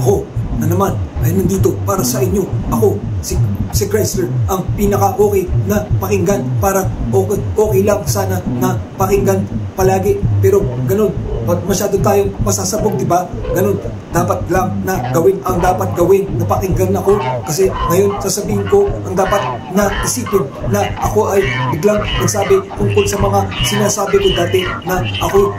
Ako na naman ay nandito para sa inyo. Ako, si Chrysler, ang pinaka-okay na pakinggan. Para okay lang sana na pakinggan palagi. Pero ganun, masyado tayong masasabog, diba? Ganun, dapat lang na gawin ang dapat gawin na pakinggan ako. Kasi ngayon sasabihin ko ang dapat na isipin na ako ay biglang nagsabi tungkol sa mga sinasabi ko dati na ako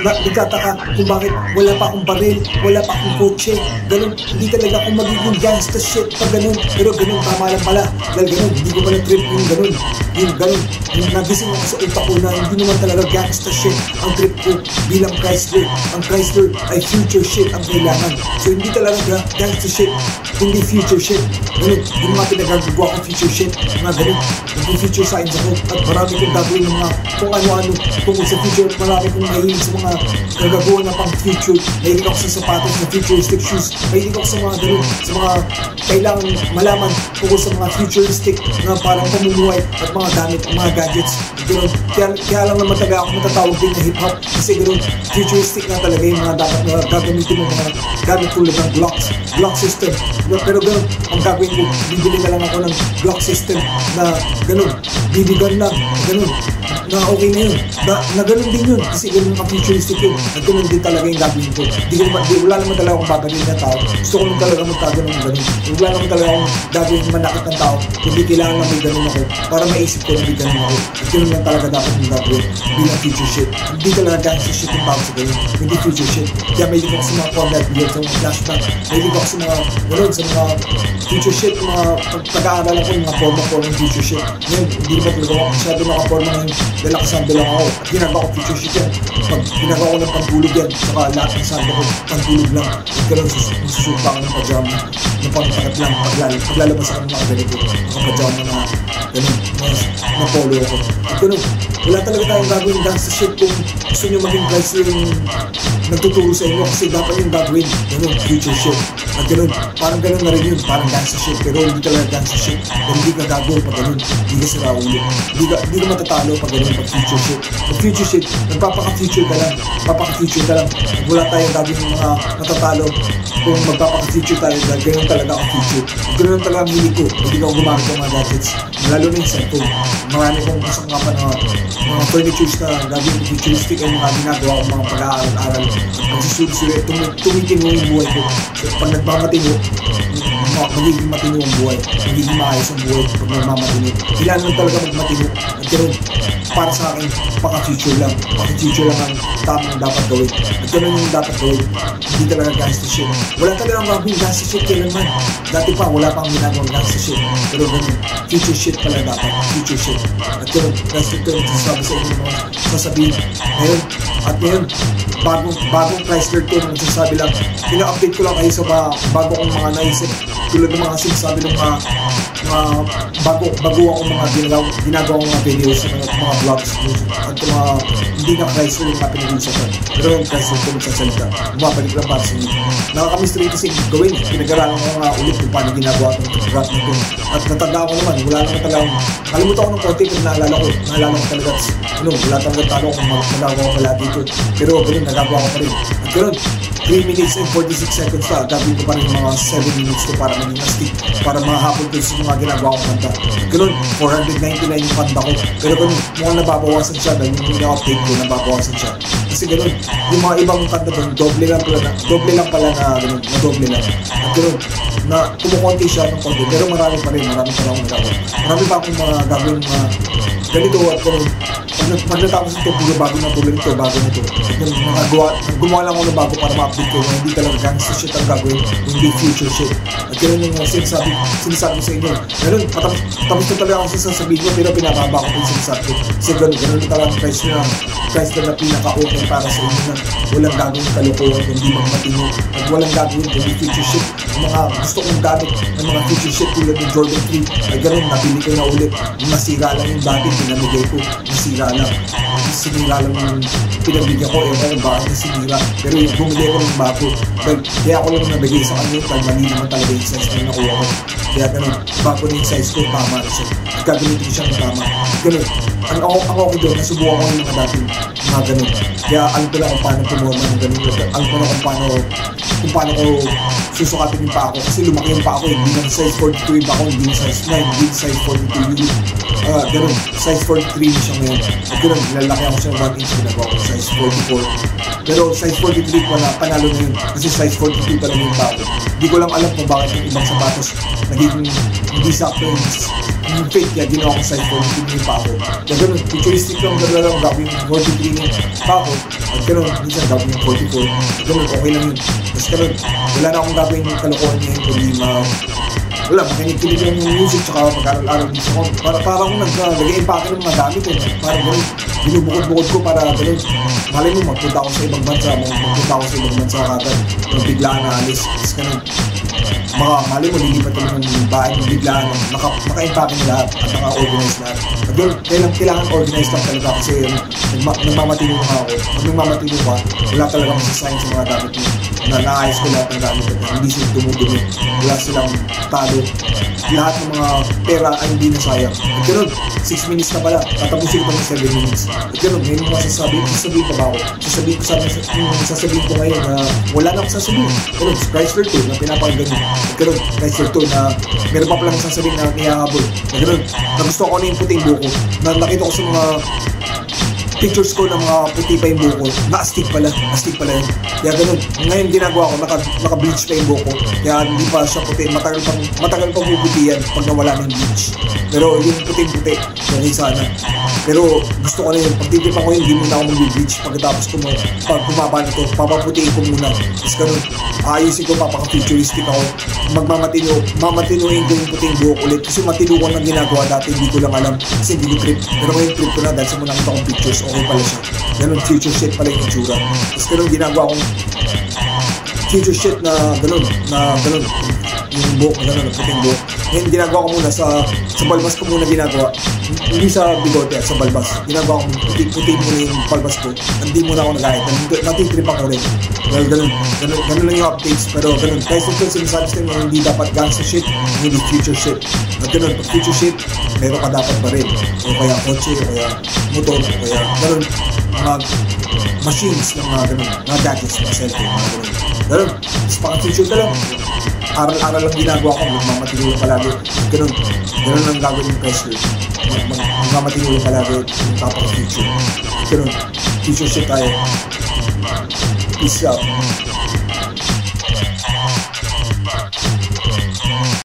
nagtataka kung bakit wala pa akong baril, wala pa akong kotse. Ganun, hindi talaga ako magiging gangsta shit pag ganun. Pero ganun, tama lang pala. Dahil ganun, hindi ko pala trip yung ganun. Yung ganun, yung nagising ako sa utak ko na hindi naman talaga gangsta shit ang trip ko bilang Chrysler. Ang Chrysler ay future shit ang kailangan. So hindi talaga gangsta shit, hindi future shit. Ganun, yung mga pinagagawa ko future shit, mga ganun. Nag-future science ako at marami kong gagawin ng mga kung ano-ano tungkol sa future. Marami kong mahilig sa mga gagawa na pang future. Mahilig ako sa sapatos na futuristic shoes. Mahilig ako sa mga ganun, sa mga kailangan malaman tungkol sa mga futuristic na parang pamumuhay at mga gamit, mga gadgets. Ganun. Kaya lang naman talaga ako matatawag din na hip-hop kasi ganun, futuristic na talaga yung mga dapat na gagamitin mo mga gamit tulad ng Glock system. Pero ganun, ang gagawin ko, bibili na lang ako ng Glock system na ganun, bibigan lang, ganun, na okay na yun, na ganun din yun, kasi ganun ang futuristic yun, at ganun din talaga yung gagawin ko. Wala naman talaga akong babalin na tao, gusto ko lang talaga magkaganon ng ganun, wala naman talaga akong gagawin manakit ng tao, hindi kailangan na may ganun ako, para maisip ko na may ganun ako, at ganun lang talaga dapat yung gagawin, bilang future shit. Hindi talaga gangster shit yung tao sa ganun, hindi future shit. Kaya may ko sa mga combat videos, sa mga flashback, may ko sa mga ganun, sa mga future shit, mga pag-aaral ako ng mga forma ng future shit. Ngayon, hindi naman talaga ako masyado nakaporma ngayon, dahil nakasando lang ako, at ginagawa ko future shit yan. Pag ginagawa ko ng pantulog yan, saka lahat ng sando ko, pantulog lang, at gano'n susupa ako ng pajama, na pangtakat lang, paglalabas ako ng mga ganito, mga pajama na gano'n, na polo ako. At gano'n, wala talaga tayong gagawin gangsta shit kung gusto nyo maging Chrysler yung nagtuturo sa inyo kasi dapat yung gagawin, ganun, future shit. At ganun, parang ganun na rin yun, parang gangsta shit, pero hindi talaga gangsta shit. Pero hindi ka gagawin pag ganun, hindi ka sira ulo. Hindi ka matatalo pag ganun, pag future shit. Pag future shit, nagpapaka-future ka lang, At wala tayong gagawin yung mga natatalo kung magpapaka-future tayo, dahil ganun talaga ang future. Ganun talaga ang hilig ko, hindi ka gumamit ng mga gadgets. Lalo na yung cellphone. Marami kong kasangkapan na mga furnitures na gagawin ko futuristic ay mga ginagawa ko mga pag-aaral-aral at pagsusulit, tumitino yung buhay ko. So, pag nagmamatino, magiging matino ang buhay, magiging maayos ang buhay pag nagmamatino. Kailangan lang talaga magmatino at ganun, para sa akin, paka-future lang ang tamang dapat gawin. At ganun yung dapat gawin, hindi talaga gangsta shit. Wala talaga ang gagawin gangsta shit kailanman. Dati pa, wala pang ginagawang gangsta shit. Pero ganun, future shit pala dapat, future shit. At ganun, gangsta ito yung sasabi sa inyo mga sasabihin. Ngayon, bagong Chrysler to, nung sasabi lang, pina-update ko lang kayo sa bago kong mga naisip. Tulad ng mga sinasabi ng mga bago akong mga ginagawang mga videos sa mga vlogs at mga hindi na Chrysler yung mga pinag-uusapan. Pero yung Chrysler ko nagsasalita, bumabalik lang para sa inyo. Nakakamistery kasi gawin, pinag-aralan ko nga ulit kung paano ginagawa itong rap na ito. At natanda ko naman, wala naman talagang, kalimutan ko ng konti pero naalala ko talaga, wala talaga talo kung magagawa ko pala dito. Pero ganun, nagagawa ko pa rin. At ganun, 3 minutes and 46 seconds na, gagawin ko pa rin mga 7 minutes to para maging astig, para mahapon ko sa mga ginagawa kong kanta. Ganun, 499 yung kanta ko. Pero ganun, mukhang nababawasan siya dahil yung update ko, nababawasan siya. Kasi ganun, yung mga ibang kanta doon, doble lang pala na ganun, doble lang. At ganun, na kumukonti siya ng konti, pero marami pa rin akong nagagawa. Marami pa akong mga gagawin mga ganito at ganun. Pag natapos ito, puro bago na tulad ito, bago na ito. Gumawa lang ako na bago para ma-update ko na hindi talaga gangster shit ang gagawin, hindi future shit. At ganun yung sinasabi ko sa inyo. Ganun, tapos na talaga ako sa sasabihin ko, pero pinababa ko yung sinasabi ko. Kasi ganun na talaga ang Chrysler na pinaka-open para sa inyo na walang gagawin kalokohan, hindi magmatino, at walang gagawin kundi future shit. Yung mga gusto kong gamit ng mga future shit tulad ng Jordan 3, ay ganun, nabili ko na ulit. Masira lang yung dati, pinamigay ko, masira lang. Sinira lang yung pinagbigyan ko, kung bakit na sinira. Pero yung bumili ko ng bago, kaya ako lang nabigay sa kanya, dahil mali naman talaga yung size na nakuha ko. Kaya ganun, bago na yung size ko, tama na siya. Gagamitin ko siya ng tama. Ganun, ang ako doon, nasubukan ko yung mga dating mga ganun. Kaya alam ko lang kung paano pumorma ng ganun. Alam ko na kung paano ko susukatin yung pa ako. Kasi lumaki yung pa ako, hindi na size 42 yung pa ako, hindi na size 9, hindi na size 42 yung ganun, size 43 na siya ngayon. At ganun, lalaki ako siya 1 inch ginagawa ko, size 44. Pero size 43 ko na, panalo na yun. Kasi size 42 pa lang yung pa ako. Hindi ko lang alam kung bakit yung ibang sapatos nagiging hindi sakto yung fake, kaya ginawa ko size 42 yung pa ako. Kaya ganun, futuristic lang, gano'n lang, gawin 43 yung pa ako. At ganun, minsan gawin yung 44. Ganun, okay lang yun. Tapos ganun, wala na akong gawin yung kalokohan niya yun, kundi wala, makinig-kinig lang yung music tsaka mag-aral-aral din ako. Para akong nag-i-impake ng mga gamit eh. Parang gano'n, binubukod-bukod ko para gano'n. Malay mo, magpunta ako sa ibang bansa, magpunta ako sa ibang bansa kagad. Biglaan na alis, tapos gano'n. Malay mo, lilipat ko ng bahay ng biglaan, naka-impake na lahat at naka-organize lahat. At yun, kailangan organize lang talaga kasi nagmamatino na ako. Pag nagmamatino ka, wala talaga masasayin sa mga gamit mo. Naayos ko lahat ng gamit at hindi sila dumudumi. Wala silang talo. Lahat ng mga pera ay hindi nasayang. At gano'n, 6 minutes na pala, tatapusin ko ng 7 minutes. At gano'n, ngayon mga sasabihin pa ba ako? Sasabihin ko ngayon na wala na akong sasabihin. Gano'n, Chrysler 2 na pinapakinggan mo. At gano'n, Chrysler 2 na meron pa palang sasabihin na niyahabol. At gano'n, nagustuhan ko na yung puting buko. Na nakita ko sa mga pictures ko ng mga puti pa yung buko, na-astig pala yun. Kaya ganun, ngayon ginagawa ko, naka-bleach pa yung buko, kaya hindi pa siya puti, matagal pang puputi yan pag nawala ng bleach. Pero yung puti-puti, okay sana. Pero gusto ko na yun, pag titipan ko yun, hindi muna ako mag-bleach. Pagkatapos ko, pag bumaba na ito, papaputiin ko muna. Tapos ganun, ayusin ko, papaka-futuristic ako. Mamatinuin ko yung puting buhok ulit. Kasi matino ko nang ginagawa dati, hindi ko lang alam. Kasi hindi ko trip. Pero ngayon trip ko na dahil sa muna nakita kong pictures, okay pala siya. Ganun, future shit pala yung itsura. Tapos ganun, ginagawa kong future shit na ganun, yung buhok na gano'n, puting buhok. Ngayon, ginagawa ko muna sa balbas ko muna ginagawa. Hindi sa bigote at sa balbas. Ginagawa ko puti muna yung balbas ko. Hindi muna ako nag-ahit. Natitrip ako rin. Well, ganun lang yung updates. Pero ganun, kahit ito sinasabi sa inyo, hindi dapat gangster shit, hindi future shit. At ganun, pag future shit, meron ka dapat pa rin. O kaya kotse, o kaya motor, o kaya ganun, mga machines ng mga ganun, mga gadgets, mga cellphone, mga ganun. Ganun, mas pang-future ka lang. Aral-aral lang ginagawa ko, magmamatino lang palagi. Ganun lang gagawin yung pressure. Magmamatino lang palagi yung tapang future. Ganun, future shit tayo. Peace out.